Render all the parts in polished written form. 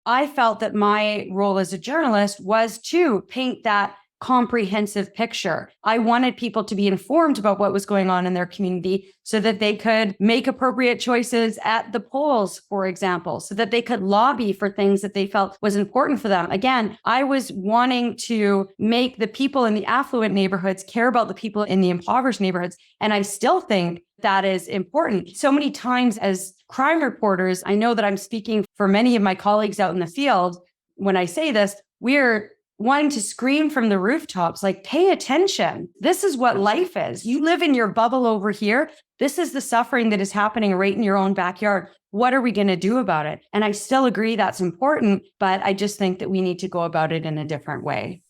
I felt that my role as a journalist was to paint that comprehensive picture. I wanted people to be informed about what was going on in their community so that they could make appropriate choices at the polls, for example, so that they could lobby for things that they felt was important for them. Again, I was wanting to make the people in the affluent neighborhoods care about the people in the impoverished neighborhoods. And I still think that is important. So many times as crime reporters, I know that I'm speaking for many of my colleagues out in the field. When I say this, we're wanting to scream from the rooftops, like, pay attention. This is what life is. You live in your bubble over here. This is the suffering that is happening right in your own backyard. What are we going to do about it? And I still agree that's important, but I just think that we need to go about it in a different way.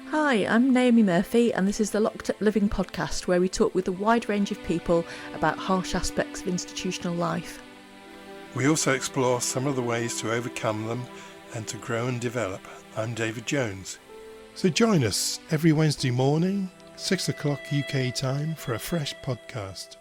Hi, I'm Naomi Murphy, and this is the Locked Up Living podcast, where we talk with a wide range of people about harsh aspects of institutional life. We also explore some of the ways to overcome them and to grow and develop. I'm David Jones. So join us every Wednesday morning, 6 o'clock UK time, for a fresh podcast.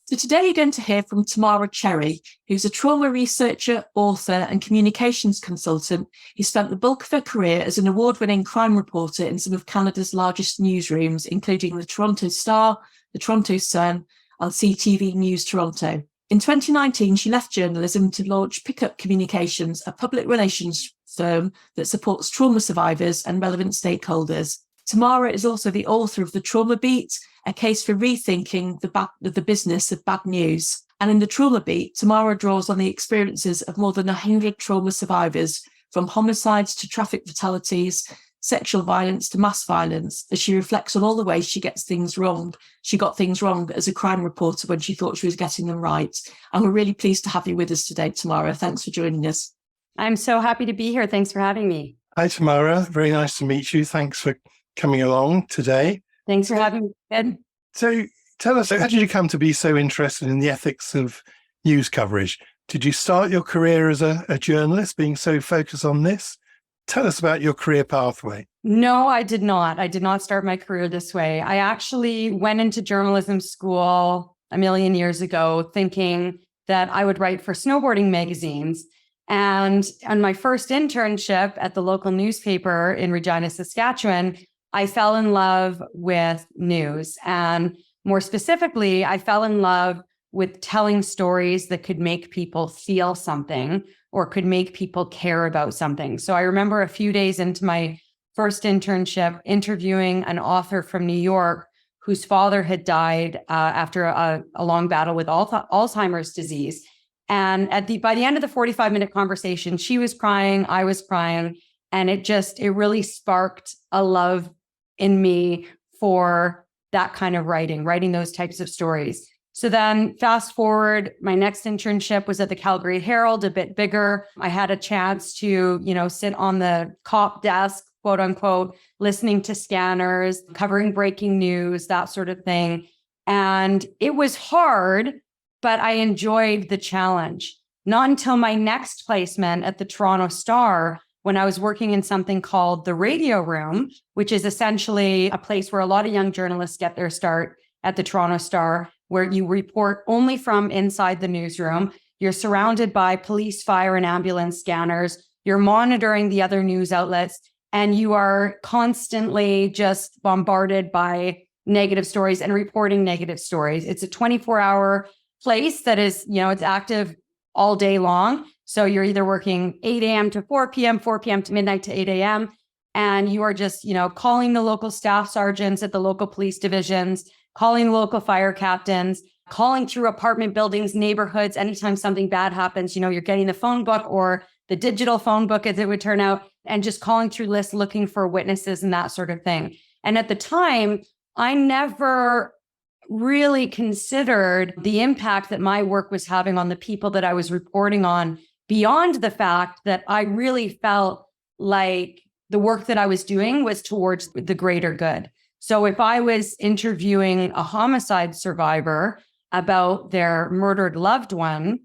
So today you're going to hear from Tamara Cherry, who's a trauma researcher, author and communications consultant who spent the bulk of her career as an award-winning crime reporter in some of Canada's largest newsrooms, including the Toronto Star, the Toronto Sun and CTV News Toronto. In 2019, she left journalism to launch Pickup Communications, a public relations firm that supports trauma survivors and relevant stakeholders. Tamara is also the author of The Trauma Beat, a case for rethinking the business of bad news. And in The Trauma Beat, Tamara draws on the experiences of more than 100 trauma survivors, from homicides to traffic fatalities, sexual violence to mass violence, as she reflects on all the ways she got things wrong as a crime reporter when she thought she was getting them right. And we're really pleased to have you with us today, Tamara. Thanks for joining us. I'm so happy to be here. Thanks for having me. Hi, Tamara. Very nice to meet you. Thanks for coming along today. Thanks for having me, Ed. So tell us, how did you come to be so interested in the ethics of news coverage? Did you start your career as a journalist, being so focused on this? Tell us about your career pathway. No, I did not. I did not start my career this way. I actually went into journalism school a million years ago thinking that I would write for snowboarding magazines. And on my first internship at the local newspaper in Regina, Saskatchewan, I fell in love with news. And more specifically, I fell in love with telling stories that could make people feel something or could make people care about something. So I remember a few days into my first internship interviewing an author from New York whose father had died after a long battle with Alzheimer's disease. And by the end of the 45-minute conversation, she was crying, I was crying, and it really sparked a love in me for that kind of writing those types of stories. So then fast forward, my next internship was at the Calgary Herald, a bit bigger. I had a chance to, sit on the cop desk, quote unquote, listening to scanners, covering breaking news, that sort of thing. And it was hard, but I enjoyed the challenge. Not until my next placement at the Toronto Star, when I was working in something called the Radio Room, which is essentially a place where a lot of young journalists get their start at the Toronto Star, where you report only from inside the newsroom. You're surrounded by police, fire, and ambulance scanners. You're monitoring the other news outlets, and you are constantly just bombarded by negative stories and reporting negative stories. It's a 24-hour place that is, it's active all day long. So you're either working 8 a.m. to 4 p.m., 4 p.m. to midnight to 8 a.m., and you are just, calling the local staff sergeants at the local police divisions, calling the local fire captains, calling through apartment buildings, neighborhoods. Anytime something bad happens, you're getting the phone book or the digital phone book, as it would turn out, and just calling through lists, looking for witnesses and that sort of thing. And at the time, I never really considered the impact that my work was having on the people that I was reporting on, beyond the fact that I really felt like the work that I was doing was towards the greater good. So if I was interviewing a homicide survivor about their murdered loved one,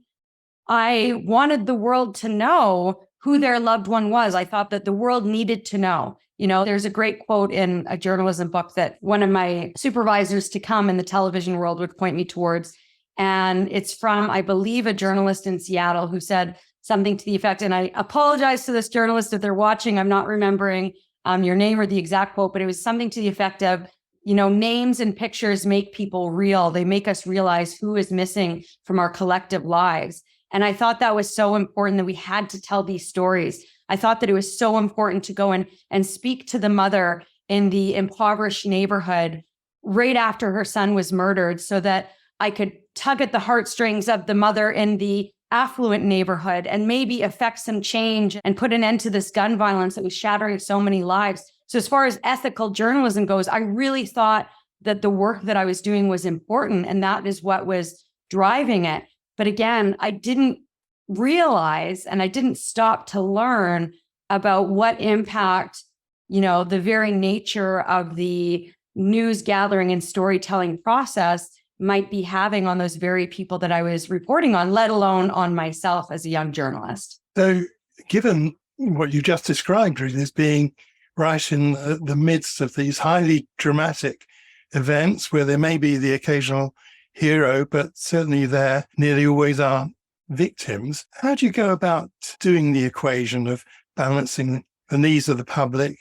I wanted the world to know who their loved one was. I thought that the world needed to know. There's a great quote in a journalism book that one of my supervisors to come in the television world would point me towards. And it's from, I believe, a journalist in Seattle who said something to the effect, and I apologize to this journalist if they're watching, I'm not remembering your name or the exact quote, but it was something to the effect of, names and pictures make people real. They make us realize who is missing from our collective lives. And I thought that was so important that we had to tell these stories. I thought that it was so important to go in and speak to the mother in the impoverished neighborhood right after her son was murdered, so that I could tug at the heartstrings of the mother in the affluent neighborhood and maybe affect some change and put an end to this gun violence that was shattering so many lives. So as far as ethical journalism goes, I really thought that the work that I was doing was important, and that is what was driving it. But again, I didn't realize, and I didn't stop to learn about what impact, the very nature of the news gathering and storytelling process might be having on those very people that I was reporting on, let alone on myself as a young journalist. So given what you just described, Ruth, as being right in the midst of these highly dramatic events where there may be the occasional hero, but certainly there nearly always are victims, how do you go about doing the equation of balancing the needs of the public,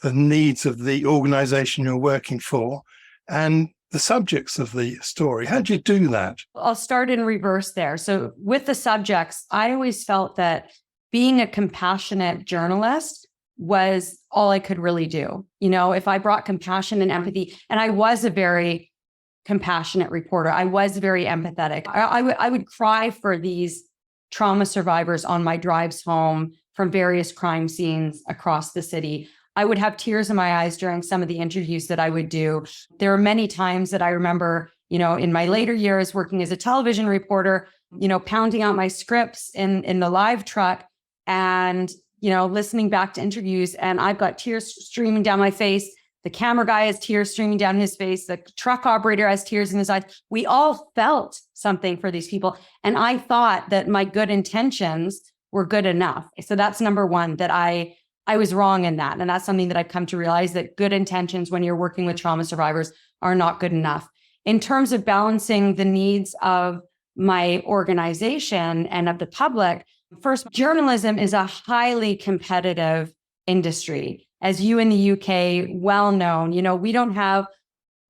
the needs of the organization you're working for, and the subjects of the story? How do you do that? I'll start in reverse there. So with the subjects, I always felt that being a compassionate journalist was all I could really do. If I brought compassion and empathy, and I was a very compassionate reporter, I was very empathetic. I would cry for these trauma survivors on my drives home from various crime scenes across the city. I would have tears in my eyes during some of the interviews that I would do. There were many times that I remember, in my later years working as a television reporter, pounding out my scripts in the live truck and, listening back to interviews, and I've got tears streaming down my face. The camera guy has tears streaming down his face. The truck operator has tears in his eyes. We all felt something for these people. And I thought that my good intentions were good enough. So that's number one, that I was wrong in that. And that's something that I've come to realize, that good intentions when you're working with trauma survivors are not good enough. In terms of balancing the needs of my organization and of the public, first, journalism is a highly competitive industry. As you in the UK well known, we don't have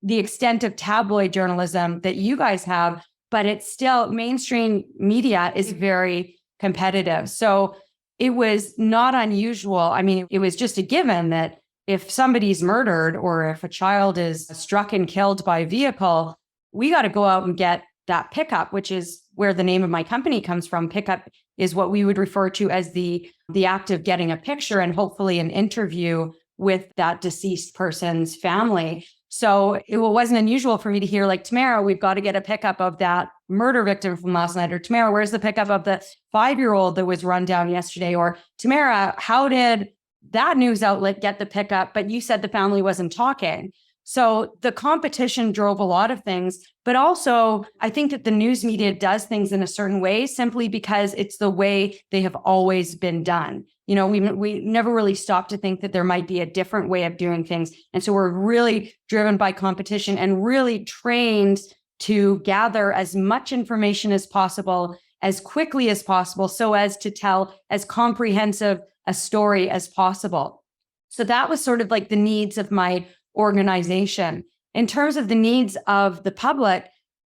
the extent of tabloid journalism that you guys have, but it's still, mainstream media is very competitive. So it was not unusual. I mean, it was just a given that if somebody's murdered or if a child is struck and killed by a vehicle, we got to go out and get that pickup, which is where the name of my company comes from. Pickup is what we would refer to as the act of getting a picture and hopefully an interview with that deceased person's family. So it wasn't unusual for me to hear, like, Tamara, we've got to get a pickup of that murder victim from last night. Or Tamara, where's the pickup of the 5-year-old that was run down yesterday? Or Tamara, how did that news outlet get the pickup, but you said the family wasn't talking? So the competition drove a lot of things, but also I think that the news media does things in a certain way simply because it's the way they have always been done. We never really stopped to think that there might be a different way of doing things. And so we're really driven by competition and really trained to gather as much information as possible, as quickly as possible, so as to tell as comprehensive a story as possible. So that was sort of like the needs of my organization. In terms of the needs of the public,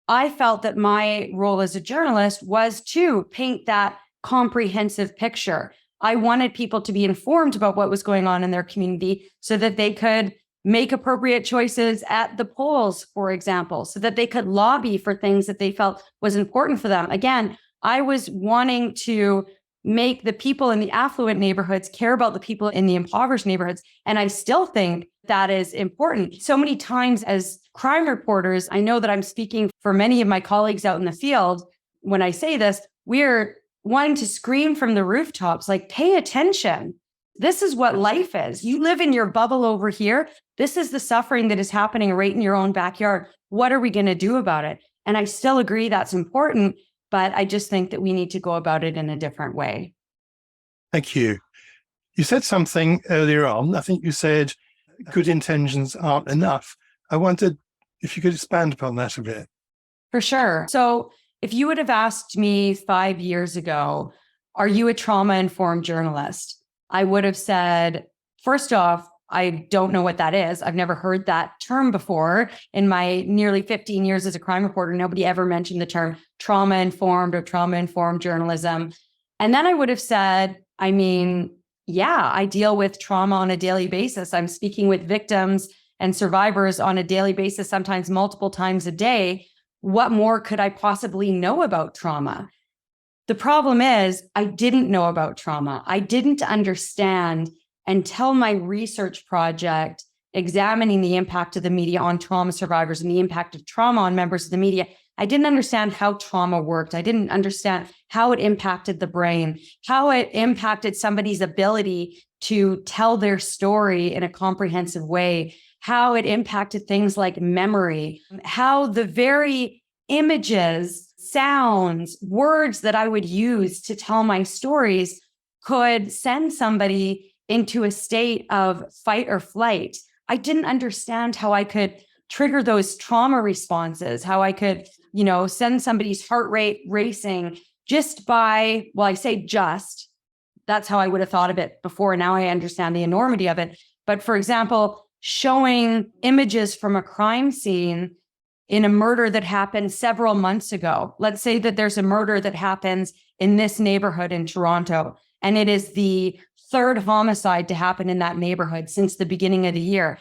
I felt that my role as a journalist was to paint that comprehensive picture. I wanted people to be informed about what was going on in their community so that they could make appropriate choices at the polls, for example, so that they could lobby for things that they felt was important for them. Again, I was wanting to make the people in the affluent neighborhoods care about the people in the impoverished neighborhoods. And I still think that is important. So many times as crime reporters, I know that I'm speaking for many of my colleagues out in the field when I say this, we're wanting to scream from the rooftops, like, pay attention. This is what life is. You live in your bubble over here. This is the suffering that is happening right in your own backyard. What are we going to do about it? And I still agree that's important, but I just think that we need to go about it in a different way. Thank you. You said something earlier on. I think you said good intentions aren't enough. I wondered if you could expand upon that a bit. For sure. So if you would have asked me 5 years ago, are you a trauma-informed journalist? I would have said, first off, I don't know what that is. I've never heard that term before. In my nearly 15 years as a crime reporter, nobody ever mentioned the term trauma-informed or trauma-informed journalism. And then I would have said, I mean, yeah, I deal with trauma on a daily basis. I'm speaking with victims and survivors on a daily basis, sometimes multiple times a day. What more could I possibly know about trauma? The problem is, I didn't know about trauma. I didn't understand until my research project examining the impact of the media on trauma survivors and the impact of trauma on members of the media. I didn't understand how trauma worked. I didn't understand how it impacted the brain, how it impacted somebody's ability to tell their story in a comprehensive way, how it impacted things like memory, how the very images, sounds, words that I would use to tell my stories could send somebody into a state of fight or flight. I didn't understand how I could trigger those trauma responses, how I could, send somebody's heart rate racing just by, well, I say just, that's how I would have thought of it before. Now I understand the enormity of it. But for example, showing images from a crime scene in a murder that happened several months ago. Let's say that there's a murder that happens in this neighborhood in Toronto, and it is the third homicide to happen in that neighborhood since the beginning of the year.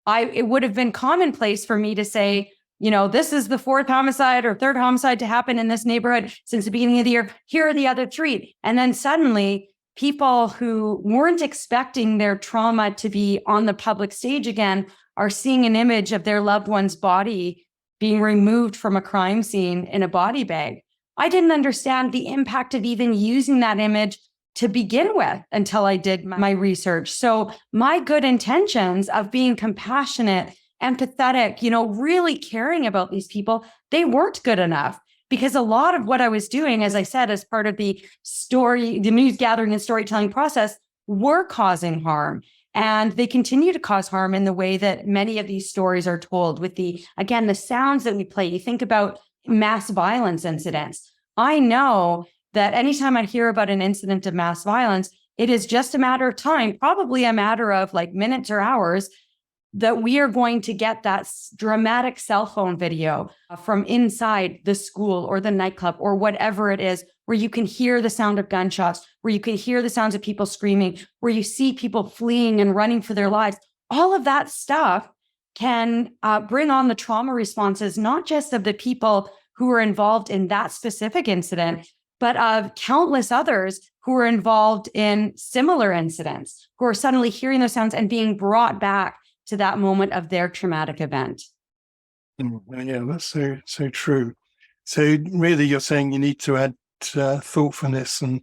It would have been commonplace for me to say, this is the fourth homicide or third homicide to happen in this neighborhood since the beginning of the year. Here are the other three. And then suddenly people who weren't expecting their trauma to be on the public stage again are seeing an image of their loved one's body being removed from a crime scene in a body bag. I didn't understand the impact of even using that image to begin with until I did my research. So my good intentions of being compassionate, empathetic, really caring about these people, they weren't good enough, because a lot of what I was doing, as I said, as part of the news gathering and storytelling process, were causing harm. And they continue to cause harm in the way that many of these stories are told with the sounds that we play. You think about mass violence incidents. I know that anytime I hear about an incident of mass violence, it is just a matter of time, probably a matter of minutes or hours, that we are going to get that dramatic cell phone video from inside the school or the nightclub or whatever it is, where you can hear the sound of gunshots, where you can hear the sounds of people screaming, where you see people fleeing and running for their lives. All of that stuff can bring on the trauma responses, not just of the people who were involved in that specific incident, but of countless others who were involved in similar incidents, who are suddenly hearing those sounds and being brought back to that moment of their traumatic event. Yeah, that's so true. So really, you're saying you need to add thoughtfulness and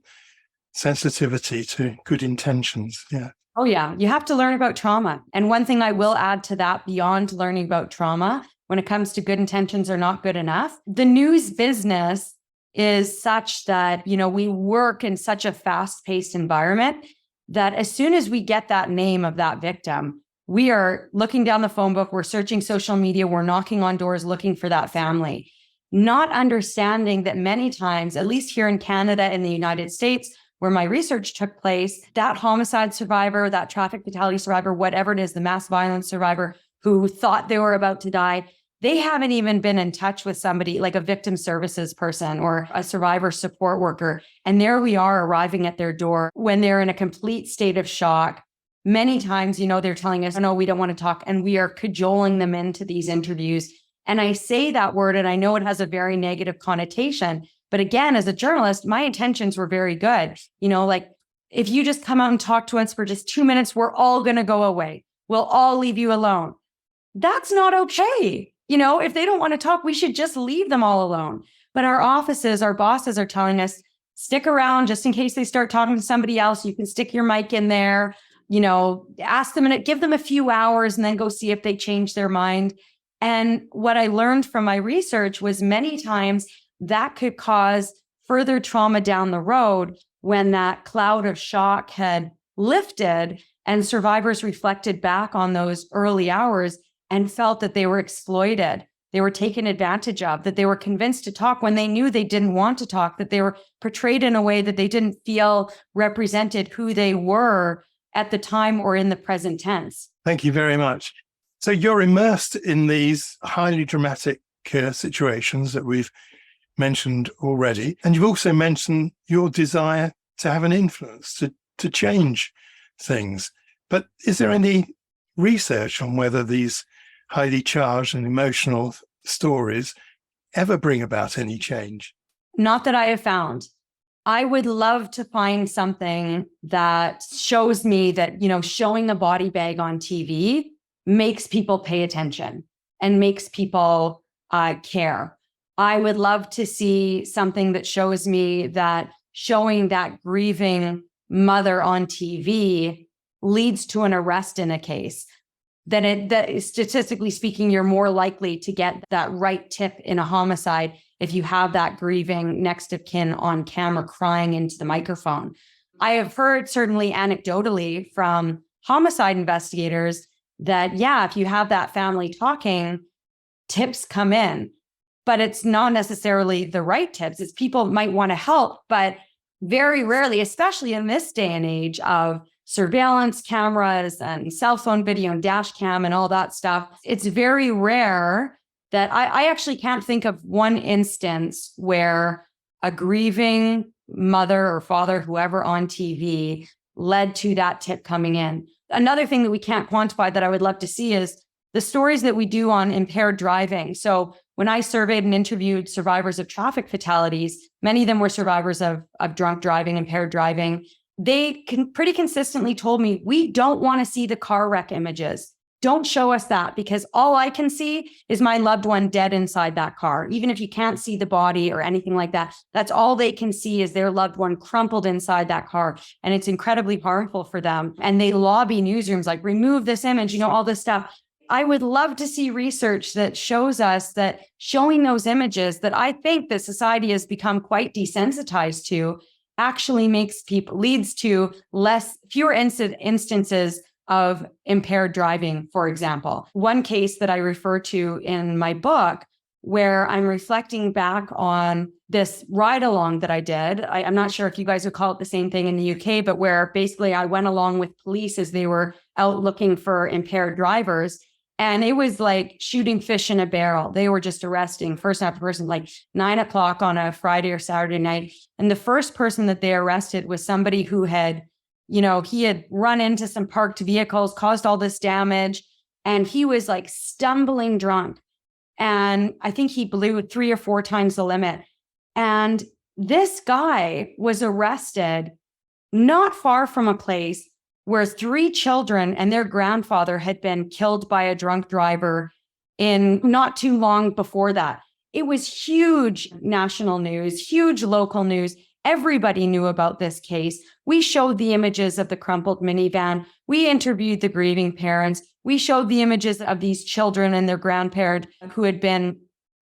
sensitivity to good intentions. Yeah. Oh, yeah. You have to learn about trauma. And one thing I will add to that, beyond learning about trauma, when it comes to good intentions are not good enough, the news business is such that, we work in such a fast-paced environment that as soon as we get that name of that victim, we are looking down the phone book, we're searching social media, we're knocking on doors looking for that family, not understanding that many times, at least here in Canada and the United States, where my research took place, that homicide survivor, that traffic fatality survivor, whatever it is, the mass violence survivor who thought they were about to die, they haven't even been in touch with somebody like a victim services person or a survivor support worker. And there we are arriving at their door when they're in a complete state of shock. Many times, they're telling us, no, we don't want to talk. And we are cajoling them into these interviews. And I say that word, and I know it has a very negative connotation. But again, as a journalist, my intentions were very good. If you just come out and talk to us for just 2 minutes, we're all going to go away. We'll all leave you alone. That's not okay. If they don't want to talk, we should just leave them all alone. But our offices, our bosses are telling us, stick around just in case they start talking to somebody else. You can stick your mic in there. Ask them and give them a few hours and then go see if they change their mind. And what I learned from my research was many times that could cause further trauma down the road when that cloud of shock had lifted and survivors reflected back on those early hours and felt that they were exploited, they were taken advantage of, that they were convinced to talk when they knew they didn't want to talk, that they were portrayed in a way that they didn't feel represented who they were at the time or in the present tense. Thank you very much. So you're immersed in these highly dramatic situations that we've mentioned already. And you've also mentioned your desire to have an influence, to change things. But is there any research on whether these highly charged and emotional stories ever bring about any change? Not that I have found. I would love to find something that shows me that, showing a body bag on TV makes people pay attention and makes people care. I would love to see something that shows me that showing that grieving mother on TV leads to an arrest in a case. That statistically speaking, you're more likely to get that right tip in a homicide if you have that grieving next of kin on camera crying into the microphone. I have heard, certainly anecdotally, from homicide investigators that, if you have that family talking, tips come in. But it's not necessarily the right tips. It's people might want to help, but very rarely, especially in this day and age of surveillance cameras and cell phone video and dash cam and all that stuff, it's very rare that I actually can't think of one instance where a grieving mother or father, whoever on TV, led to that tip coming in. Another thing that we can't quantify that I would love to see is the stories that we do on impaired driving. So when I surveyed and interviewed survivors of traffic fatalities, many of them were survivors of drunk driving, impaired driving. They pretty consistently told me, we don't want to see the car wreck images. Don't show us that, because all I can see is my loved one dead inside that car. Even if you can't see the body or anything like that, that's all they can see is their loved one crumpled inside that car. And it's incredibly powerful for them. And they lobby newsrooms like, remove this image, all this stuff. I would love to see research that shows us that showing those images that I think that society has become quite desensitized to actually leads to fewer instances of impaired driving, for example. One case that I refer to in my book, where I'm reflecting back on this ride along that I did. I'm not sure if you guys would call it the same thing in the UK, but where basically I went along with police as they were out looking for impaired drivers. And it was like shooting fish in a barrel. They were just arresting person after person, like 9:00 on a Friday or Saturday night. And the first person that they arrested was somebody who had, he had run into some parked vehicles, caused all this damage. And he was like stumbling drunk. And I think he blew 3 or 4 times the limit. And this guy was arrested not far from a place where 3 children and their grandfather had been killed by a drunk driver in not too long before that. It was huge national news, huge local news. Everybody knew about this case. We showed the images of the crumpled minivan. We interviewed the grieving parents. We showed the images of these children and their grandparent who had been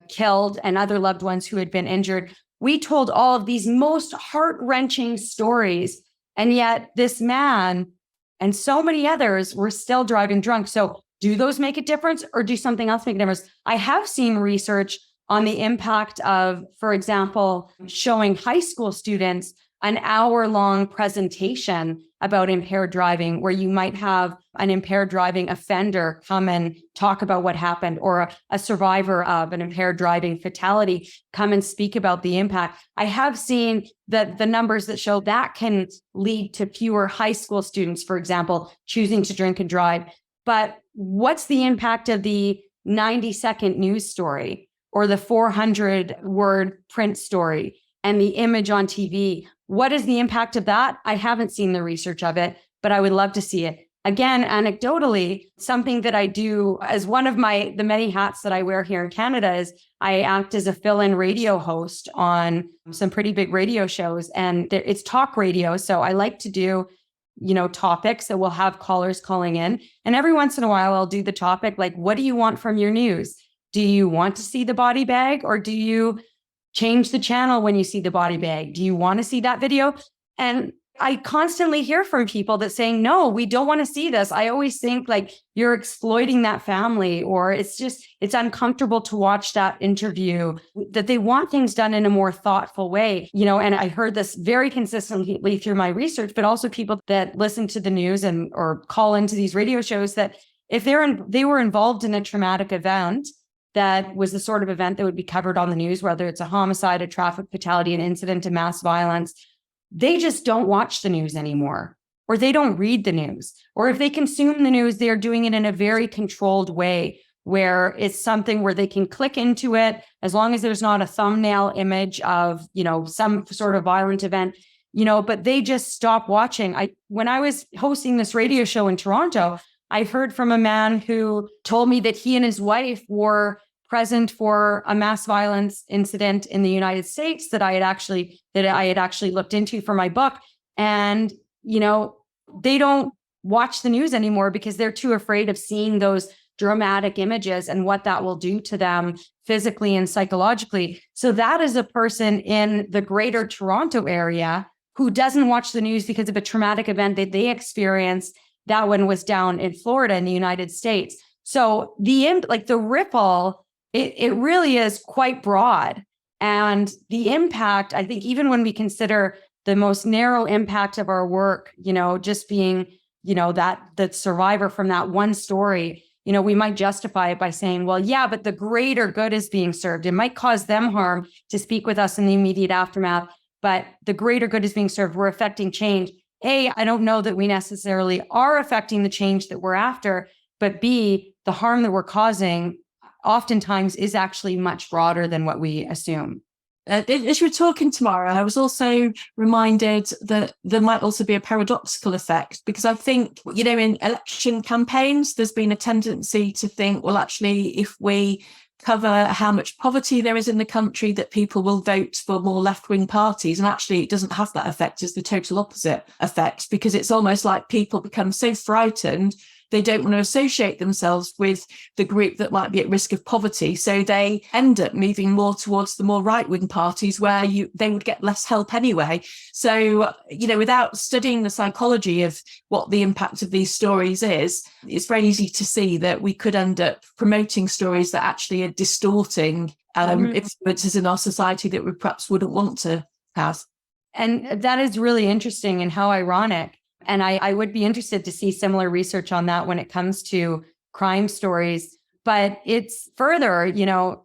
killed and other loved ones who had been injured. We told all of these most heart-wrenching stories. And yet this man and so many others were still driving drunk. So do those make a difference, or do something else make a difference? I have seen research on the impact of, for example, showing high school students an hour-long presentation about impaired driving, where you might have an impaired driving offender come and talk about what happened, or a survivor of an impaired driving fatality come and speak about the impact. I have seen that the numbers that show that can lead to fewer high school students, for example, choosing to drink and drive. But what's the impact of the 90-second news story or the 400-word print story and the image on TV? What is the impact of that? I haven't seen the research of it, but I would love to see it. Again, anecdotally, something that I do as one of the many hats that I wear here in Canada is I act as a fill-in radio host on some pretty big radio shows, and it's talk radio. So I like to do, topics that will have callers calling in. And every once in a while, I'll do the topic like, what do you want from your news? Do you want to see the body bag, or do you change the channel when you see the body bag? Do you want to see that video? And I constantly hear from people that saying, no, we don't want to see this. I always think like you're exploiting that family, or it's uncomfortable to watch that interview, that they want things done in a more thoughtful way, and I heard this very consistently through my research, but also people that listen to the news or call into these radio shows, that if they were involved in a traumatic event, that was the sort of event that would be covered on the news, whether it's a homicide, a traffic fatality, an incident of mass violence, they just don't watch the news anymore, or they don't read the news. Or if they consume the news, they're doing it in a very controlled way, where it's something where they can click into it, as long as there's not a thumbnail image of, some sort of violent event, but they just stop watching. When I was hosting this radio show in Toronto, I heard from a man who told me that he and his wife were present for a mass violence incident in the United States that I had actually looked into for my book. And, they don't watch the news anymore because they're too afraid of seeing those dramatic images and what that will do to them physically and psychologically. So that is a person in the greater Toronto area who doesn't watch the news because of a traumatic event that they experienced. That one was down in Florida in the United States. So the ripple, it really is quite broad. And the impact, I think, even when we consider the most narrow impact of our work, just being, that the survivor from that one story, we might justify it by saying, well, yeah, but the greater good is being served. It might cause them harm to speak with us in the immediate aftermath, but the greater good is being served. We're affecting change. A, I don't know that we necessarily are affecting the change that we're after, but B, the harm that we're causing oftentimes is actually much broader than what we assume. As you were talking, Tamara, I was also reminded that there might also be a paradoxical effect, because I think, in election campaigns, there's been a tendency to think, well, actually, if we cover how much poverty there is in the country, that people will vote for more left-wing parties. And actually, it doesn't have that effect. It's the total opposite effect, because it's almost like people become so frightened, they don't want to associate themselves with the group that might be at risk of poverty. So they end up moving more towards the more right-wing parties, where they would get less help anyway. So, without studying the psychology of what the impact of these stories is, it's very easy to see that we could end up promoting stories that actually are distorting influences in our society that we perhaps wouldn't want to have. And that is really interesting, and how ironic. And I would be interested to see similar research on that when it comes to crime stories. But it's further,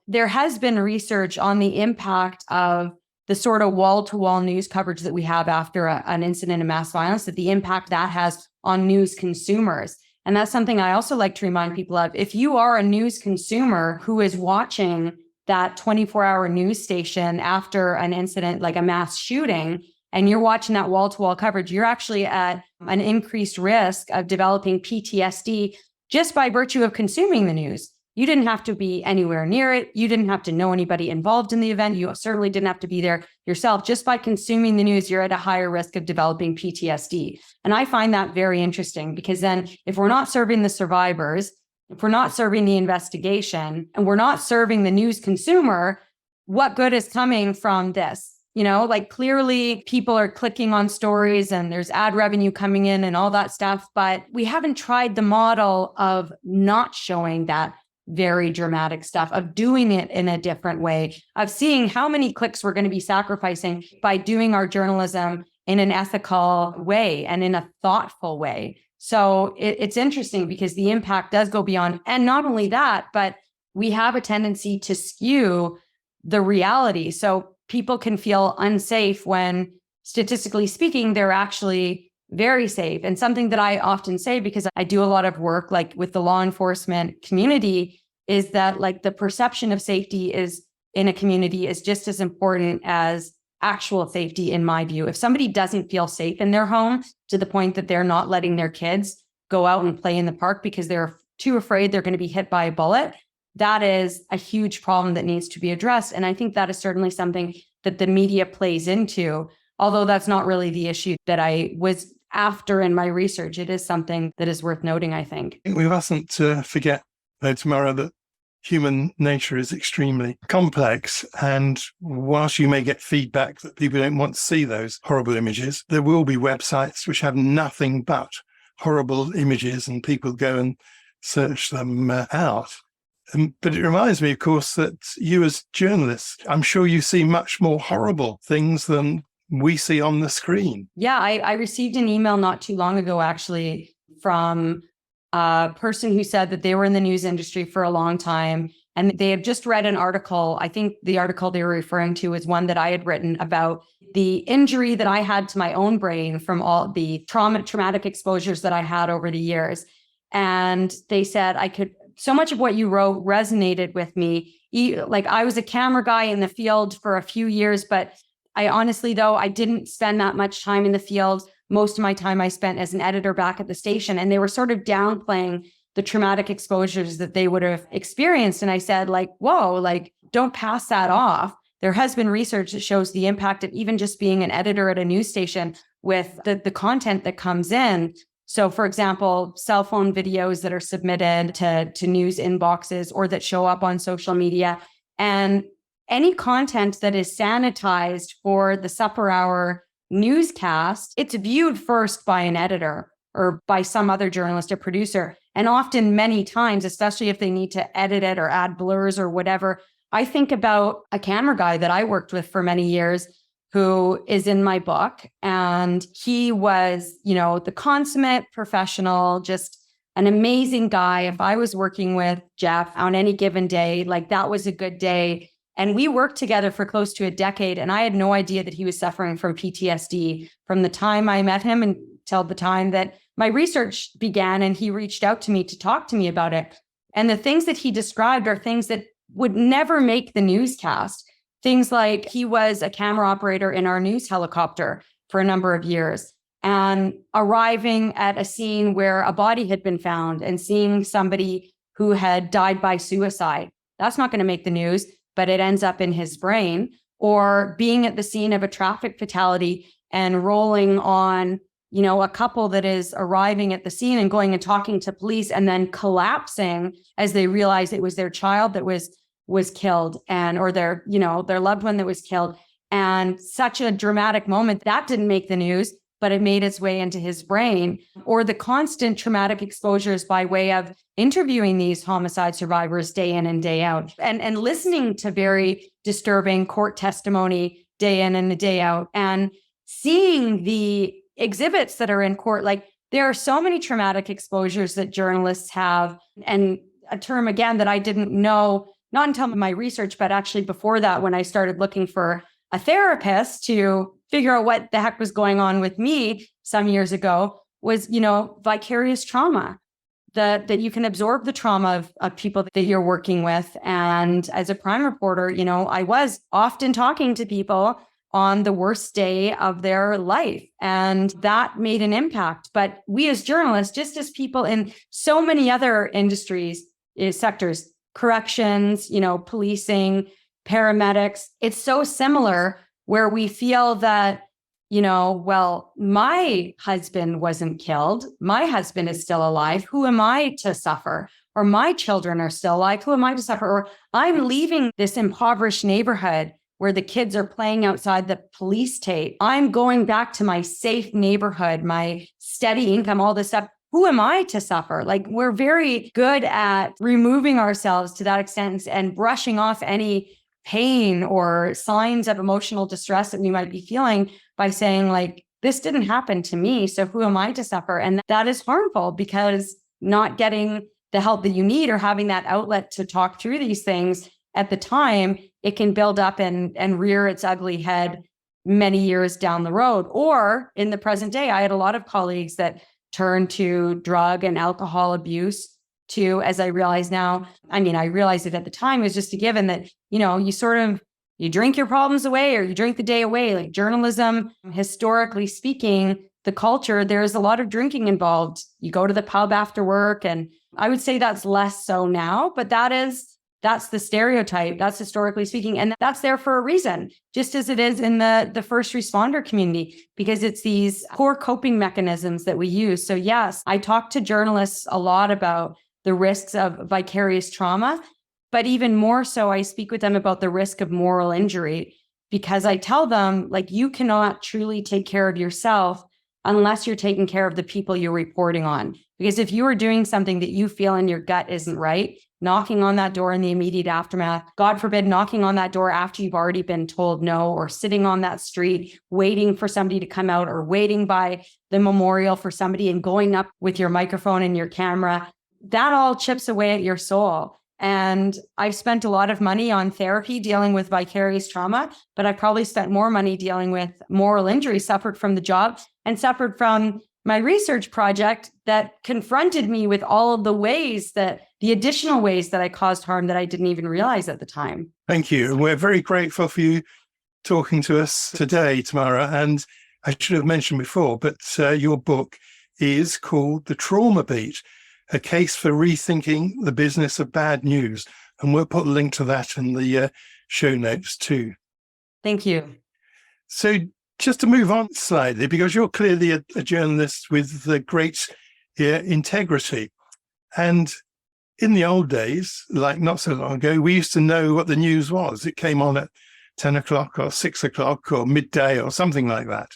there has been research on the impact of the sort of wall-to-wall news coverage that we have after an incident of mass violence, that the impact that has on news consumers. And that's something I also like to remind people of. If you are a news consumer who is watching that 24-hour news station after an incident like a mass shooting, and you're watching that wall-to-wall coverage, you're actually at an increased risk of developing PTSD just by virtue of consuming the news. You didn't have to be anywhere near it. You didn't have to know anybody involved in the event. You certainly didn't have to be there yourself. Just by consuming the news, you're at a higher risk of developing PTSD. And I find that very interesting, because then if we're not serving the survivors, if we're not serving the investigation, and we're not serving the news consumer, what good is coming from this? Clearly people are clicking on stories and there's ad revenue coming in and all that stuff, but we haven't tried the model of not showing that very dramatic stuff, of doing it in a different way, of seeing how many clicks we're going to be sacrificing by doing our journalism in an ethical way and in a thoughtful way. So it's interesting, because the impact does go beyond. And not only that, but we have a tendency to skew the reality. So people can feel unsafe when, statistically speaking, they're actually very safe. And something that I often say, because I do a lot of work with the law enforcement community, is that the perception of safety in a community is just as important as actual safety, in my view. If somebody doesn't feel safe in their home to the point that they're not letting their kids go out and play in the park because they're too afraid they're going to be hit by a bullet, that is a huge problem that needs to be addressed. And I think that is certainly something that the media plays into, although that's not really the issue that I was after in my research. It is something that is worth noting, I think. We mustn't forget, though, Tamara, that human nature is extremely complex. And whilst you may get feedback that people don't want to see those horrible images, there will be websites which have nothing but horrible images and people go and search them out. But it reminds me, of course, that you as journalists, I'm sure you see much more horrible things than we see on the screen. Yeah, I received an email not too long ago, actually, from a person who said that they were in the news industry for a long time and they had just read an article. I think the article they were referring to was one that I had written about the injury that I had to my own brain from all the traumatic exposures that I had over the years. And they said, so much of what you wrote resonated with me. Like, I was a camera guy in the field for a few years, but I honestly, though, I didn't spend that much time in the field. Most of my time I spent as an editor back at the station, and they were sort of downplaying the traumatic exposures that they would have experienced. And I said, like, whoa, like, don't pass that off. There has been research that shows the impact of even just being an editor at a news station with the content that comes in. So, for example, cell phone videos that are submitted to news inboxes or that show up on social media, and any content that is sanitized for the supper hour newscast, it's viewed first by an editor or by some other journalist or producer. And often, many times, especially if they need to edit it or add blurs or whatever, I think about a camera guy that I worked with for many years who is in my book. And he was, the consummate professional, just an amazing guy. If I was working with Jeff on any given day, like, that was a good day. And we worked together for close to a decade. And I had no idea that he was suffering from PTSD from the time I met him until the time that my research began. And he reached out to me to talk to me about it. And the things that he described are things that would never make the newscast. Things like he was a camera operator in our news helicopter for a number of years, and arriving at a scene where a body had been found and seeing somebody who had died by suicide. That's not going to make the news, but it ends up in his brain. Or being at the scene of a traffic fatality and rolling on, a couple that is arriving at the scene and going and talking to police and then collapsing as they realize it was their child that was killed, or their loved one that was killed. And such a dramatic moment that didn't make the news, but it made its way into his brain. Or the constant traumatic exposures by way of interviewing these homicide survivors day in and day out, and listening to very disturbing court testimony day in and day out, and seeing the exhibits that are in court. Like, there are so many traumatic exposures that journalists have. And a term, again, that I didn't know, not until my research, but actually before that, when I started looking for a therapist to figure out what the heck was going on with me some years ago, was, vicarious trauma, that you can absorb the trauma of people that you're working with. And as a crime reporter, I was often talking to people on the worst day of their life, and that made an impact. But we as journalists, just as people in so many other industries, sectors, corrections, policing, paramedics, it's so similar, where we feel that, well, my husband wasn't killed. My husband is still alive. Who am I to suffer? Or my children are still alive. Who am I to suffer? Or I'm leaving this impoverished neighborhood where the kids are playing outside the police tape. I'm going back to my safe neighborhood, my steady income, all this stuff. Who am I to suffer? Like, we're very good at removing ourselves to that extent and brushing off any pain or signs of emotional distress that we might be feeling by saying, like, this didn't happen to me, so who am I to suffer? And that is harmful, because not getting the help that you need or having that outlet to talk through these things at the time, it can build up and rear its ugly head many years down the road. Or in the present day, I had a lot of colleagues that turned to drug and alcohol abuse too, as I realize now. I realized it at the time, it was just a given that, you drink your problems away or you drink the day away. Like, journalism, historically speaking, the culture, there's a lot of drinking involved. You go to the pub after work, and I would say that's less so now, but that's the stereotype. That's historically speaking. And that's there for a reason, just as it is in the first responder community, because it's these core coping mechanisms that we use. So yes, I talk to journalists a lot about the risks of vicarious trauma, But even more so, I speak with them about the risk of moral injury, because I tell them, like, you cannot truly take care of yourself unless you're taking care of the people you're reporting on. Because if you are doing something that you feel in your gut isn't right, knocking on that door in the immediate aftermath, God forbid, knocking on that door after you've already been told no, or sitting on that street, waiting for somebody to come out, or waiting by the memorial for somebody and going up with your microphone and your camera, that all chips away at your soul. And I've spent a lot of money on therapy dealing with vicarious trauma, but I probably spent more money dealing with moral injury suffered from the job and suffered from my research project that confronted me with all of the additional ways that I caused harm that I didn't even realize at the time. Thank you. And we're very grateful for you talking to us today, Tamara. And I should have mentioned before, but your book is called The Trauma Beat, A Case for Rethinking the Business of Bad News. And we'll put a link to that in the show notes too. Thank you. So just to move on slightly, because you're clearly a journalist with great integrity. And in the old days, like not so long ago, we used to know what the news was. It came on at 10 o'clock or 6 o'clock or midday or something like that.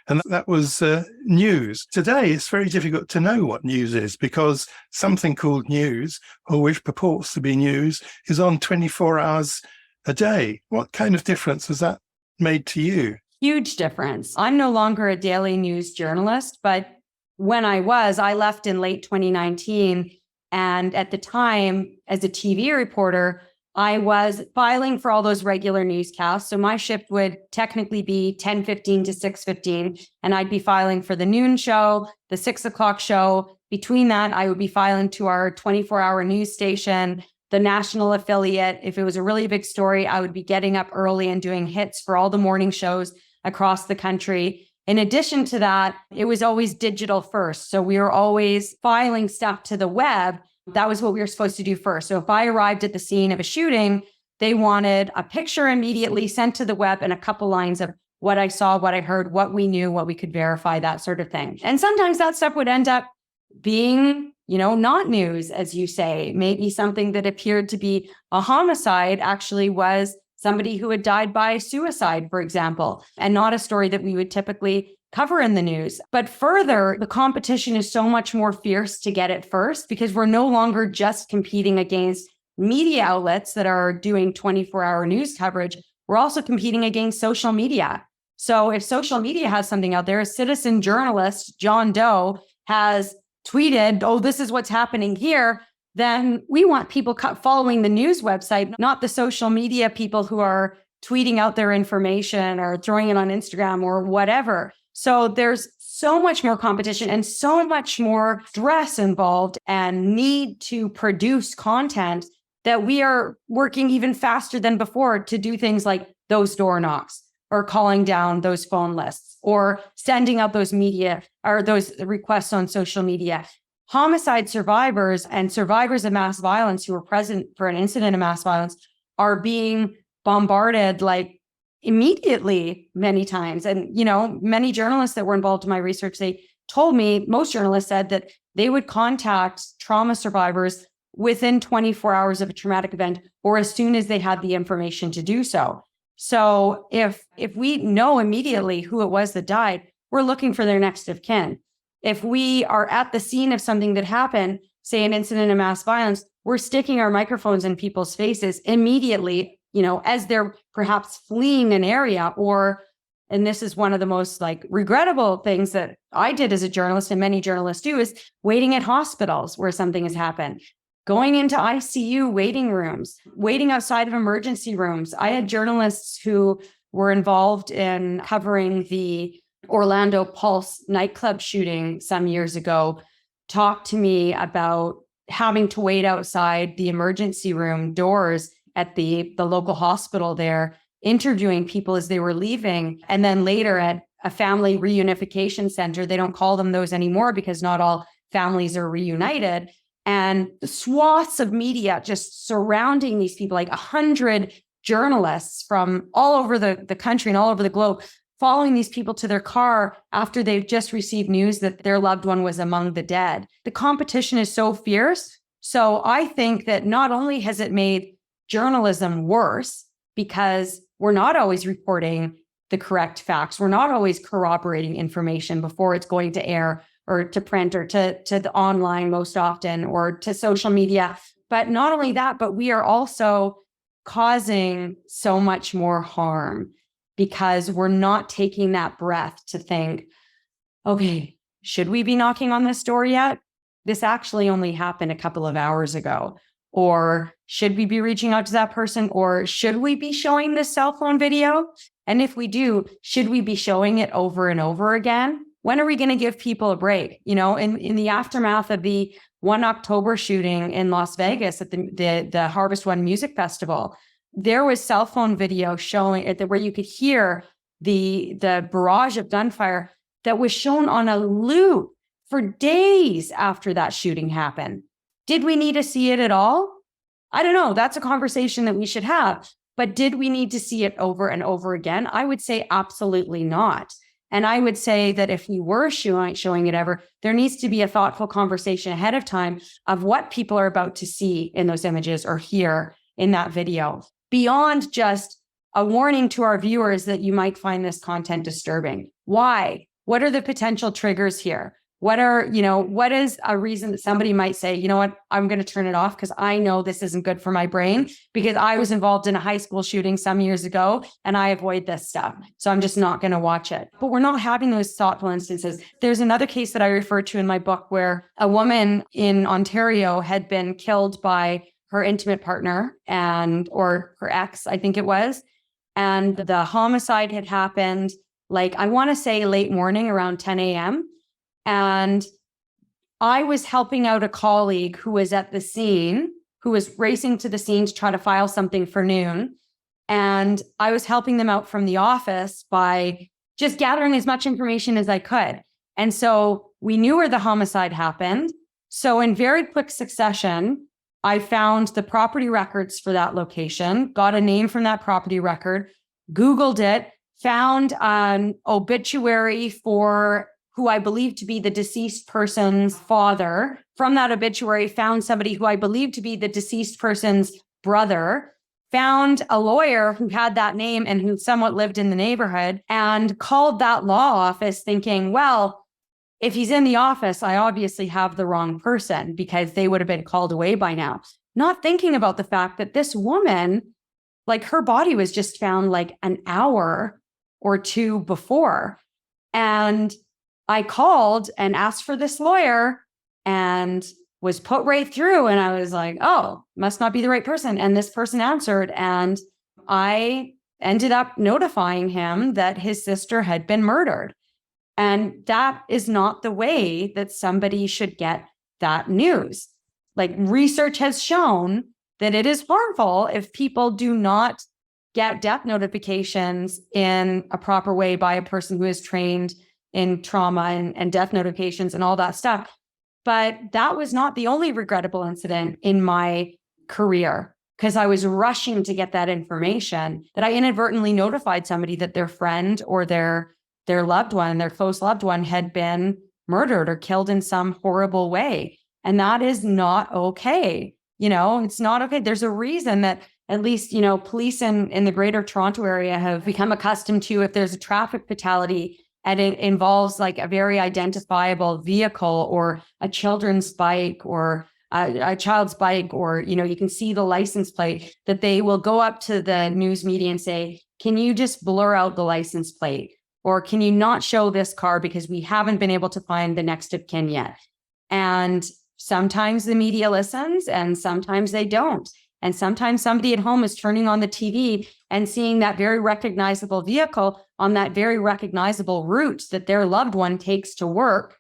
And that was news. Today, it's very difficult to know what news is, because something called news, or which purports to be news, is on 24 hours a day. What kind of difference has that made to you? Huge difference. I'm no longer a daily news journalist, but when I left in late 2019. And at the time, as a TV reporter, I was filing for all those regular newscasts. So my shift would technically be 10:15 to 6:15, and I'd be filing for the noon show, the 6 o'clock show. Between that, I would be filing to our 24-hour news station, the national affiliate. If it was a really big story, I would be getting up early and doing hits for all the morning shows across the country. In addition to that, it was always digital first. So we were always filing stuff to the web. That was what we were supposed to do first. So if I arrived at the scene of a shooting, they wanted a picture immediately sent to the web and a couple lines of what I saw, what I heard, what we knew, what we could verify, that sort of thing. And sometimes that stuff would end up being, not news, as you say. Maybe something that appeared to be a homicide actually was somebody who had died by suicide, for example, and not a story that we would typically cover in the news. But further, the competition is so much more fierce to get it first, because we're no longer just competing against media outlets that are doing 24-hour news coverage. We're also competing against social media. So if social media has something out there, a citizen journalist, John Doe, has tweeted, oh, this is what's happening here, then we want people following the news website, not the social media people who are tweeting out their information or throwing it on Instagram or whatever. So there's so much more competition and so much more stress involved and need to produce content that we are working even faster than before to do things like those door knocks or calling down those phone lists or sending out those media or those requests on social media. Homicide survivors and survivors of mass violence who were present for an incident of mass violence are being bombarded like immediately many times. And, many journalists that were involved in my research, they told me, most journalists said that they would contact trauma survivors within 24 hours of a traumatic event or as soon as they had the information to do so. So if we know immediately who it was that died, we're looking for their next of kin. If we are at the scene of something that happened, say an incident of mass violence, we're sticking our microphones in people's faces immediately, as they're perhaps fleeing an area and this is one of the most regrettable things that I did as a journalist and many journalists do, is waiting at hospitals where something has happened, going into ICU waiting rooms, waiting outside of emergency rooms. I had journalists who were involved in covering the Orlando Pulse nightclub shooting some years ago, talked to me about having to wait outside the emergency room doors at the local hospital there, interviewing people as they were leaving. And then later at a family reunification center, they don't call them those anymore because not all families are reunited. And the swaths of media just surrounding these people, like 100 journalists from all over the country and all over the globe, following these people to their car after they've just received news that their loved one was among the dead. The competition is so fierce. So I think that not only has it made journalism worse because we're not always reporting the correct facts. We're not always corroborating information before it's going to air or to print or to the online most often or to social media. But not only that, but we are also causing so much more harm because we're not taking that breath to think, okay, should we be knocking on this door yet? This actually only happened a couple of hours ago. Or should we be reaching out to that person? Or should we be showing this cell phone video? And if we do, should we be showing it over and over again? When are we going to give people a break? You know, in the aftermath of the 1 October shooting in Las Vegas at the Harvest One Music Festival, there was cell phone video showing it where you could hear the barrage of gunfire that was shown on a loop for days after that shooting happened. Did we need to see it at all? I don't know. That's a conversation that we should have. But did we need to see it over and over again? I would say absolutely not. And I would say that if we were showing it ever, there needs to be a thoughtful conversation ahead of time of what people are about to see in those images or hear in that video, beyond just a warning to our viewers that you might find this content disturbing. Why? What are the potential triggers here? What is a reason that somebody might say, you know what, I'm going to turn it off because I know this isn't good for my brain because I was involved in a high school shooting some years ago and I avoid this stuff. So I'm just not going to watch it. But we're not having those thoughtful instances. There's another case that I refer to in my book where a woman in Ontario had been killed by her intimate partner or her ex, I think it was. And the homicide had happened, I want to say late morning around 10 a.m. And I was helping out a colleague who was at the scene, who was racing to the scene to try to file something for noon. And I was helping them out from the office by just gathering as much information as I could. And so we knew where the homicide happened. So in very quick succession, I found the property records for that location, got a name from that property record, Googled it, found an obituary for who I believe to be the deceased person's father. From that obituary, found somebody who I believe to be the deceased person's brother, found a lawyer who had that name and who somewhat lived in the neighborhood, and called that law office thinking, well, if he's in the office, I obviously have the wrong person because they would have been called away by now. Not thinking about the fact that this woman, her body was just found an hour or two before. And I called and asked for this lawyer and was put right through. And I was like, oh, must not be the right person. And this person answered. And I ended up notifying him that his sister had been murdered. And that is not the way that somebody should get that news. Research has shown that it is harmful if people do not get death notifications in a proper way by a person who is trained in trauma and death notifications and all that stuff. But that was not the only regrettable incident in my career because I was rushing to get that information that I inadvertently notified somebody that their friend or their loved one, their close loved one had been murdered or killed in some horrible way. And that is not okay. It's not okay. There's a reason that at least, police in the greater Toronto area have become accustomed to if there's a traffic fatality and it involves a very identifiable vehicle or a children's bike or a child's bike, or, you can see the license plate, that they will go up to the news media and say, can you just blur out the license plate? Or can you not show this car because we haven't been able to find the next of kin yet? And sometimes the media listens and sometimes they don't. And sometimes somebody at home is turning on the TV and seeing that very recognizable vehicle on that very recognizable route that their loved one takes to work.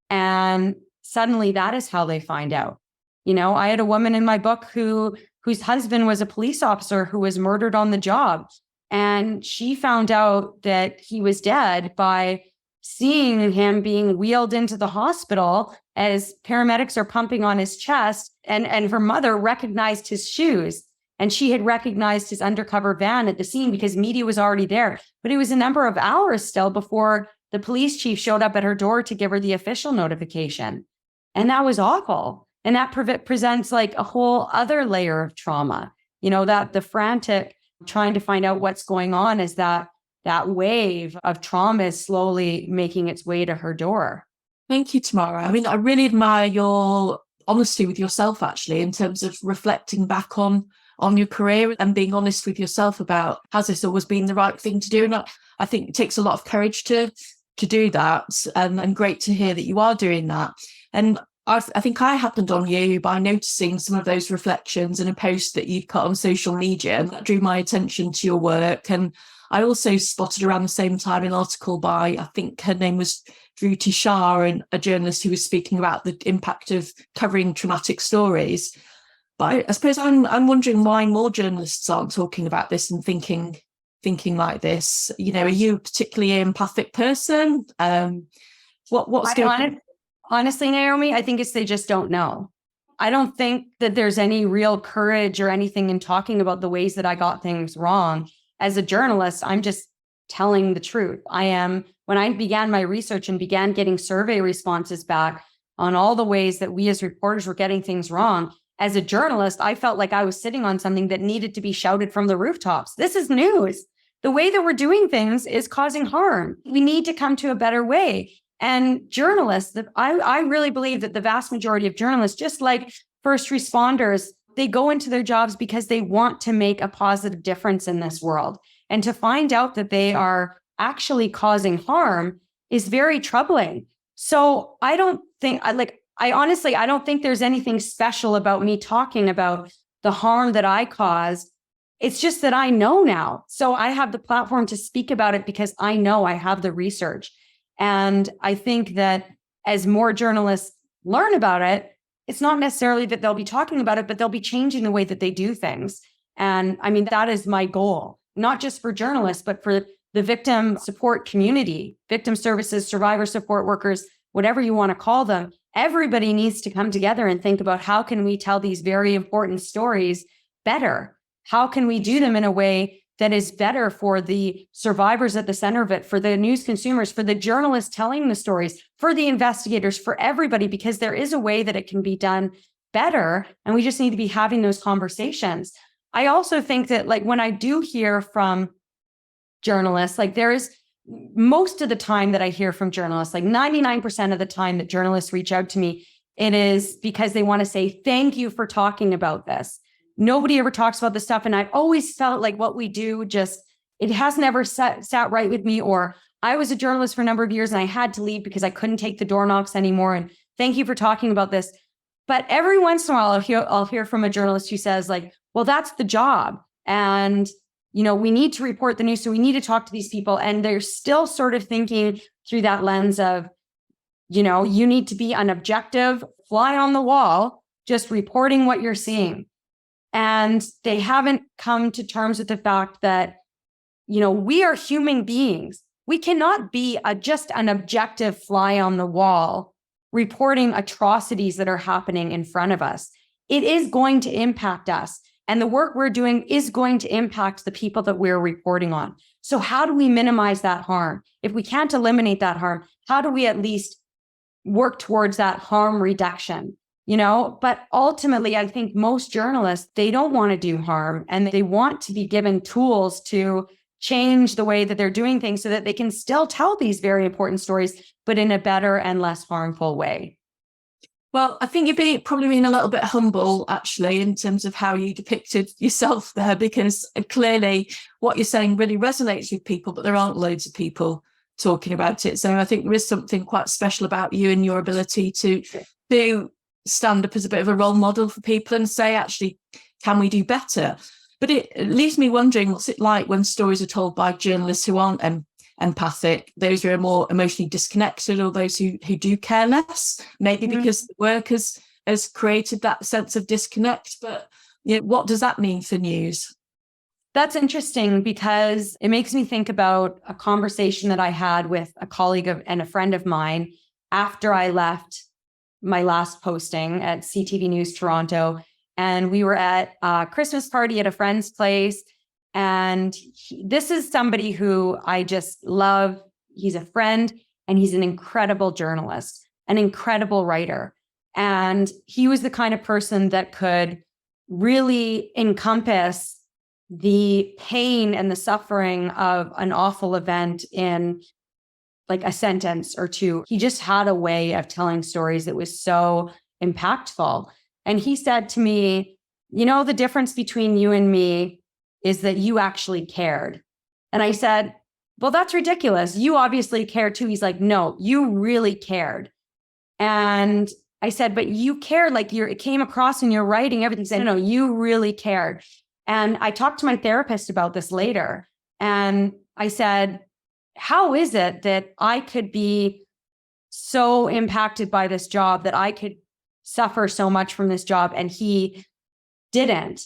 And suddenly that is how they find out. I had a woman in my book whose husband was a police officer who was murdered on the job. And she found out that he was dead by seeing him being wheeled into the hospital as paramedics are pumping on his chest, and her mother recognized his shoes, and she had recognized his undercover van at the scene because media was already there. But it was a number of hours still before the police chief showed up at her door to give her the official notification. And that was awful. And that presents a whole other layer of trauma that the frantic trying to find out what's going on is that wave of trauma is slowly making its way to her door. Thank you, Tamara. I mean, I really admire your honesty with yourself, actually, in terms of reflecting back on your career and being honest with yourself about, has this always been the right thing to do? And I think it takes a lot of courage to do that, and great to hear that you are doing that. And I think I happened on you by noticing some of those reflections in a post that you'd put on social media, and that drew my attention to your work. And I also spotted around the same time an article by, I think her name was Dhruti Shah, and a journalist who was speaking about the impact of covering traumatic stories. But I suppose I'm wondering why more journalists aren't talking about this and thinking like this. Are you a particularly empathic person? What's going on? Honestly, Naomi, I think it's they just don't know. I don't think that there's any real courage or anything in talking about the ways that I got things wrong. As a journalist, I'm just telling the truth. When I began my research and began getting survey responses back on all the ways that we as reporters were getting things wrong, as a journalist, I felt like I was sitting on something that needed to be shouted from the rooftops. This is news. The way that we're doing things is causing harm. We need to come to a better way. And journalists, I really believe that the vast majority of journalists, just like first responders, they go into their jobs because they want to make a positive difference in this world. And to find out that they are actually causing harm is very troubling. So I don't think, I don't think there's anything special about me talking about the harm that I caused. It's just that I know now. So I have the platform to speak about it because I know I have the research. And I think that as more journalists learn about it, it's not necessarily that they'll be talking about it, but they'll be changing the way that they do things. And I mean, that is my goal, not just for journalists, but for the victim support community, victim services, survivor support workers, whatever you want to call them. Everybody needs to come together and think about how can we tell these very important stories better? How can we do them in a way that is better for the survivors at the center of it, for the news consumers, for the journalists telling the stories, for the investigators, for everybody, because there is a way that it can be done better. And we just need to be having those conversations. I also think that when I do hear from journalists, there is most of the time that I hear from journalists, 99% of the time that journalists reach out to me, it is because they want to say, thank you for talking about this. Nobody ever talks about this stuff. And I've always felt like what we do it has never sat right with me. Or I was a journalist for a number of years and I had to leave because I couldn't take the door knocks anymore. And thank you for talking about this. But every once in a while, I'll hear from a journalist who says well, that's the job. And, we need to report the news. So we need to talk to these people. And they're still sort of thinking through that lens of, you need to be an objective fly on the wall, just reporting what you're seeing. And they haven't come to terms with the fact that, we are human beings. We cannot be just an objective fly on the wall reporting atrocities that are happening in front of us. It is going to impact us. And the work we're doing is going to impact the people that we're reporting on. So how do we minimize that harm? If we can't eliminate that harm, how do we at least work towards that harm reduction? But ultimately, I think most journalists, they don't want to do harm and they want to be given tools to change the way that they're doing things so that they can still tell these very important stories, but in a better and less harmful way. Well, I think you're probably being a little bit humble, actually, in terms of how you depicted yourself there, because clearly what you're saying really resonates with people, but there aren't loads of people talking about it. So I think there is something quite special about you and your ability to stand up as a bit of a role model for people and say, actually, can we do better? But it leaves me wondering, what's it like when stories are told by journalists who aren't empathic, those who are more emotionally disconnected, or those who do care less, maybe because the work has created that sense of disconnect. But what does that mean for news? That's interesting because it makes me think about a conversation that I had with a colleague and a friend of mine after I left my last posting at CTV News Toronto. And we were at a Christmas party at a friend's place. And this is somebody who I just love. He's a friend and he's an incredible journalist, an incredible writer. And he was the kind of person that could really encompass the pain and the suffering of an awful event in like a sentence or two. He just had a way of telling stories that was so impactful. And he said to me, you know, the difference between you and me is that you actually cared. And I said, well, that's ridiculous. You obviously care too. He's like, no, you really cared. And I said, but you cared, like it came across in your writing, everything. He said, no, you really cared. And I talked to my therapist about this later. And I said, how is it that I could be so impacted by this job, that I could suffer so much from this job and he didn't?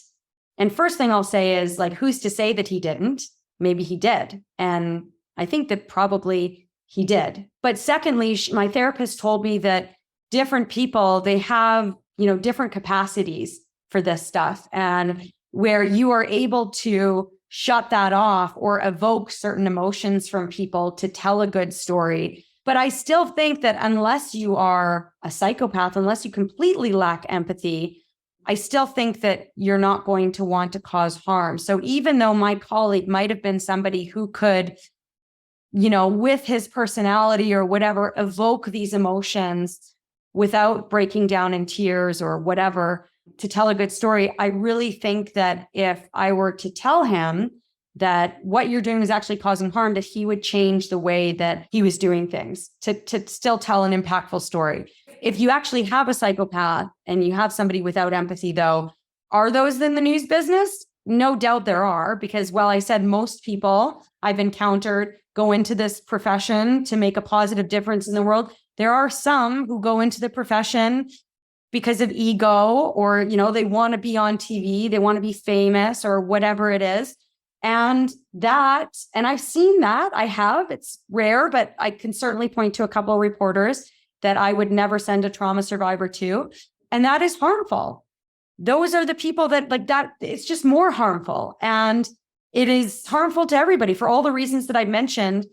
And first thing I'll say is, like, who's to say that he didn't? Maybe he did. And I think that probably he did. But secondly, my therapist told me that different people, they have, different capacities for this stuff, and where you are able to shut that off or evoke certain emotions from people to tell a good story. But I still think that unless you are a psychopath, unless you completely lack empathy, I still think that you're not going to want to cause harm. So even though my colleague might have been somebody who could, with his personality or whatever, evoke these emotions without breaking down in tears or whatever to tell a good story, I really think that if I were to tell him that what you're doing is actually causing harm, that he would change the way that he was doing things to still tell an impactful story. If you actually have a psychopath and you have somebody without empathy, though, are those in the news business? No doubt there are, because, well, I said most people I've encountered go into this profession to make a positive difference in the world. There are some who go into the profession because of ego, or, they want to be on TV, they want to be famous or whatever it is. And I've seen that, it's rare, but I can certainly point to a couple of reporters that I would never send a trauma survivor to. And that is harmful. Those are the people that, like, that, it's just more harmful. And it is harmful to everybody for all the reasons that I mentioned.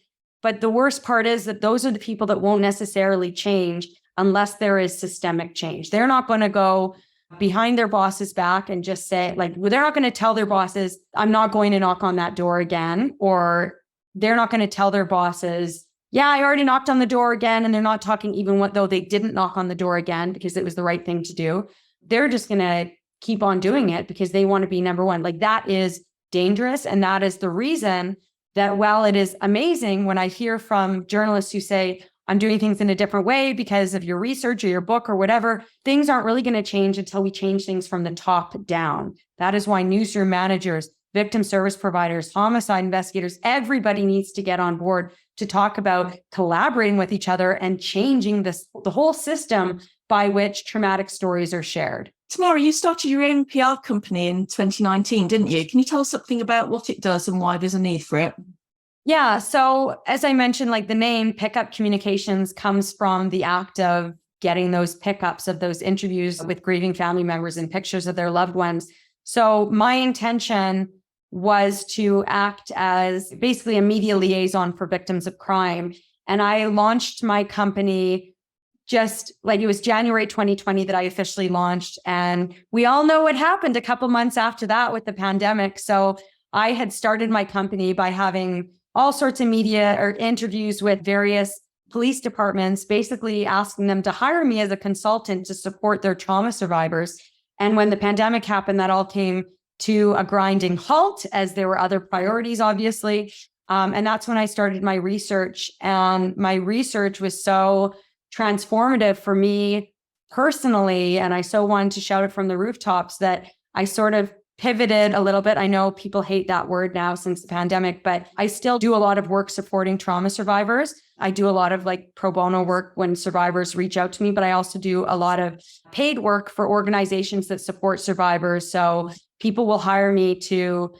But the worst part is that those are the people that won't necessarily change unless there is systemic change. They're not going to go behind their boss's back and just say, like, they're not going to tell their bosses, I'm not going to knock on that door again. Or they're not going to tell their bosses, yeah, I already knocked on the door again. And they're not talking even though they didn't knock on the door again because it was the right thing to do. They're just going to keep on doing it because they want to be number one. Like, that is dangerous. And that is the reason that, while it is amazing when I hear from journalists who say, I'm doing things in a different way because of your research or your book or whatever, things aren't really going to change until we change things from the top down. That is why newsroom managers, victim service providers, homicide investigators, everybody needs to get on board to talk about collaborating with each other and changing the whole system by which traumatic stories are shared. Tamara, you started your own PR company in 2019, didn't you? Can you tell us something about what it does and why there's a need for it? Yeah. So as I mentioned, like, the name Pickup Communications comes from the act of getting those pickups of those interviews with grieving family members and pictures of their loved ones. So my intention was to act as basically a media liaison for victims of crime. And I launched my company it was January 2020 that I officially launched. And we all know what happened a couple months after that with the pandemic. So I had started my company by having all sorts of media or interviews with various police departments, basically asking them to hire me as a consultant to support their trauma survivors. And when the pandemic happened, that all came to a grinding halt, as there were other priorities, obviously. And that's when I started my research. And my research was so transformative for me personally, and I so wanted to shout it from the rooftops, that I sort of pivoted a little bit. I know people hate that word now since the pandemic, but I still do a lot of work supporting trauma survivors. I do a lot of pro bono work when survivors reach out to me, but I also do a lot of paid work for organizations that support survivors. So people will hire me to,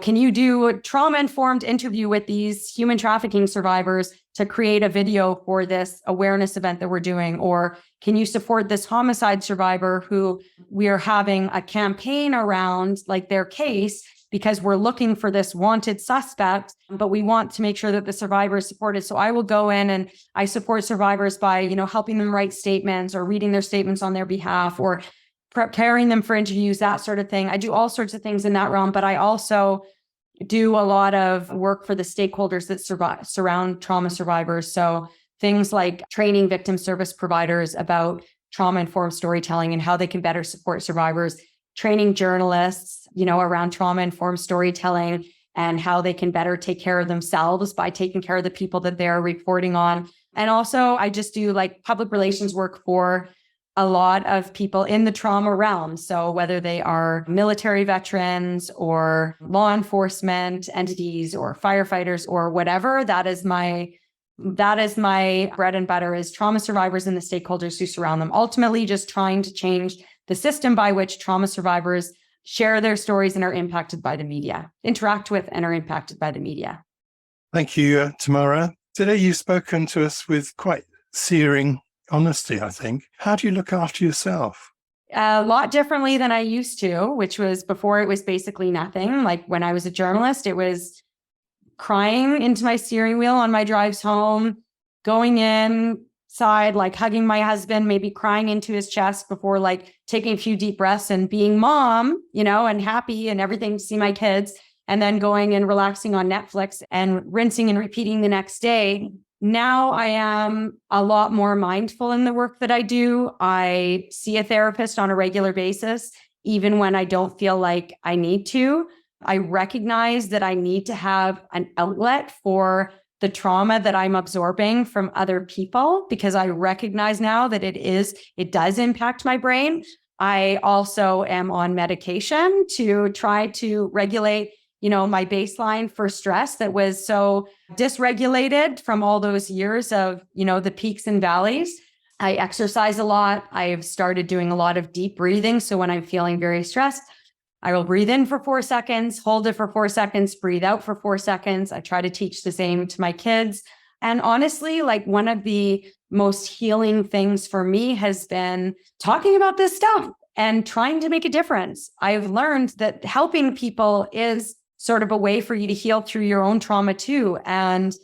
can you do a trauma-informed interview with these human trafficking survivors to create a video for this awareness event that we're doing? Or can you support this homicide survivor who we are having a campaign around, their case, because we're looking for this wanted suspect, but we want to make sure that the survivor is supported. So I will go in and I support survivors by, helping them write statements or reading their statements on their behalf, or preparing them for interviews, that sort of thing. I do all sorts of things in that realm, but I also do a lot of work for the stakeholders that surround trauma survivors. So things like training victim service providers about trauma-informed storytelling and how they can better support survivors, training journalists, around trauma-informed storytelling and how they can better take care of themselves by taking care of the people that they're reporting on. And also I just do like public relations work for a lot of people in the trauma realm. So whether they are military veterans or law enforcement entities or firefighters or whatever, that is my bread and butter, is trauma survivors and the stakeholders who surround them. Ultimately, just trying to change the system by which trauma survivors share their stories and are impacted by the media, interact with and are impacted by the media. Thank you, Tamara. Today you've spoken to us with quite searing honesty, I think. How do you look after yourself? A lot differently than I used to, which was before it was basically nothing. Like when I was a journalist, it was crying into my steering wheel on my drives home, going inside, like hugging my husband, maybe crying into his chest before like taking a few deep breaths and being mom, and happy and everything to see my kids, and then going and relaxing on Netflix and rinsing and repeating the next day. Now I am a lot more mindful in the work that I do. I see a therapist on a regular basis, even when I don't feel like I need to. I recognize that I need to have an outlet for the trauma that I'm absorbing from other people, because I recognize now that it does impact my brain. I also am on medication to try to regulate my baseline for stress that was so dysregulated from all those years of, the peaks and valleys. I exercise a lot. I've started doing a lot of deep breathing. So when I'm feeling very stressed, I will breathe in for 4 seconds, hold it for 4 seconds, breathe out for 4 seconds. I try to teach the same to my kids. And honestly, like one of the most healing things for me has been talking about this stuff and trying to make a difference. I've learned that helping people is sort of a way for you to heal through your own trauma too. And,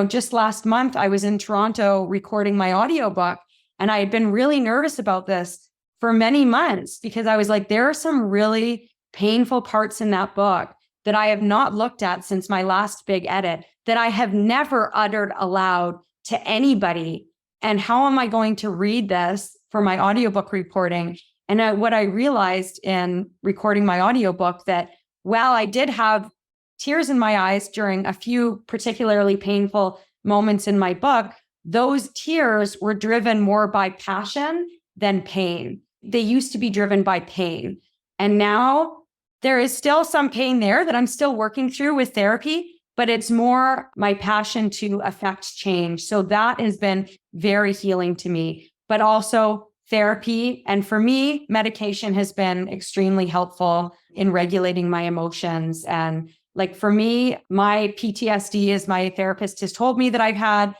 just last month, I was in Toronto recording my audiobook, and I had been really nervous about this for many months because I was like, there are some really painful parts in that book that I have not looked at since my last big edit, that I have never uttered aloud to anybody. And how am I going to read this for my audiobook reporting? And what I realized in recording my audiobook, that while I did have tears in my eyes during a few particularly painful moments in my book, those tears were driven more by passion than pain. They used to be driven by pain. And now there is still some pain there that I'm still working through with therapy, but it's more my passion to affect change. So that has been very healing to me, but also therapy. And for me, medication has been extremely helpful in regulating my emotions. And like for me, my PTSD, as my therapist has told me that I've had,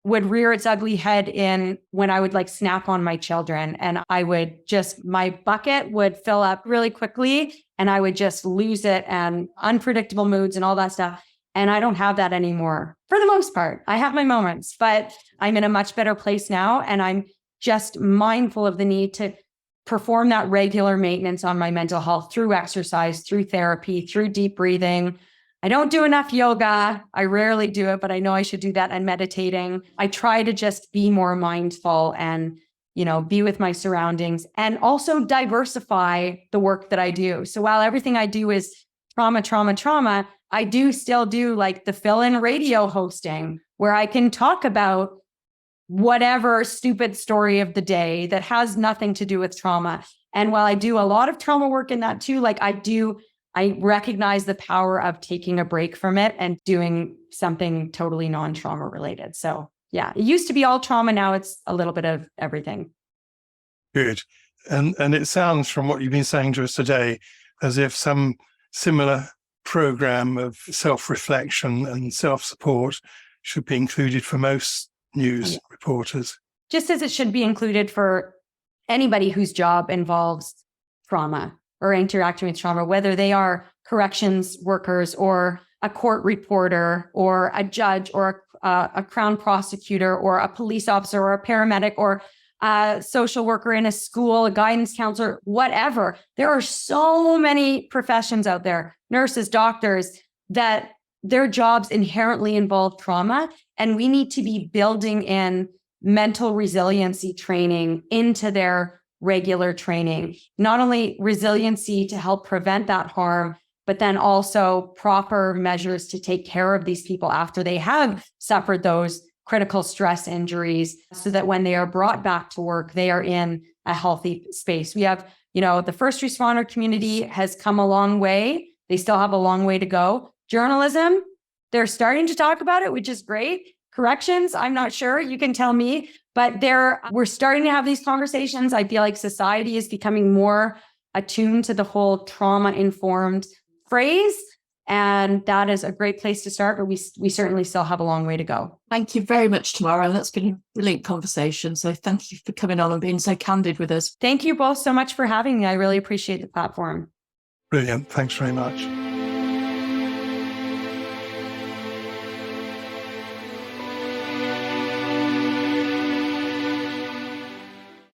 would rear its ugly head in when I would like snap on my children. And my bucket would fill up really quickly and I would just lose it, and unpredictable moods and all that stuff. And I don't have that anymore for the most part. I have my moments, but I'm in a much better place now. And I'm just mindful of the need to perform that regular maintenance on my mental health through exercise, through therapy, through deep breathing. I don't do enough yoga. I rarely do it, but I know I should do that, and meditating. I try to just be more mindful and, be with my surroundings, and also diversify the work that I do. So while everything I do is trauma, I do still do like the fill-in radio hosting where I can talk about whatever stupid story of the day that has nothing to do with trauma. And while I do a lot of trauma work in that too, like I recognize the power of taking a break from it and doing something totally non-trauma related. So yeah, it used to be all trauma. Now it's a little bit of everything. Good. And it sounds from what you've been saying to us today as if some similar program of self-reflection and self-support should be included for most news reporters. Just as it should be included for anybody whose job involves trauma or interacting with trauma, whether they are corrections workers or a court reporter or a judge or a crown prosecutor or a police officer or a paramedic or a social worker in a school, a guidance counselor, whatever. There are so many professions out there, nurses, doctors, that their jobs inherently involve trauma. And we need to be building in mental resiliency training into their regular training. Not only resiliency to help prevent that harm, but then also proper measures to take care of these people after they have suffered those critical stress injuries, so that when they are brought back to work, they are in a healthy space. We have, the first responder community has come a long way. They still have a long way to go. Journalism, they're starting to talk about it, which is great. Corrections, I'm not sure. You can tell me, but we're starting to have these conversations. I feel like society is becoming more attuned to the whole trauma-informed phrase. And that is a great place to start, but we certainly still have a long way to go. Thank you very much, Tamara. That's been a brilliant conversation. So thank you for coming on and being so candid with us. Thank you both so much for having me. I really appreciate the platform. Brilliant. Thanks very much.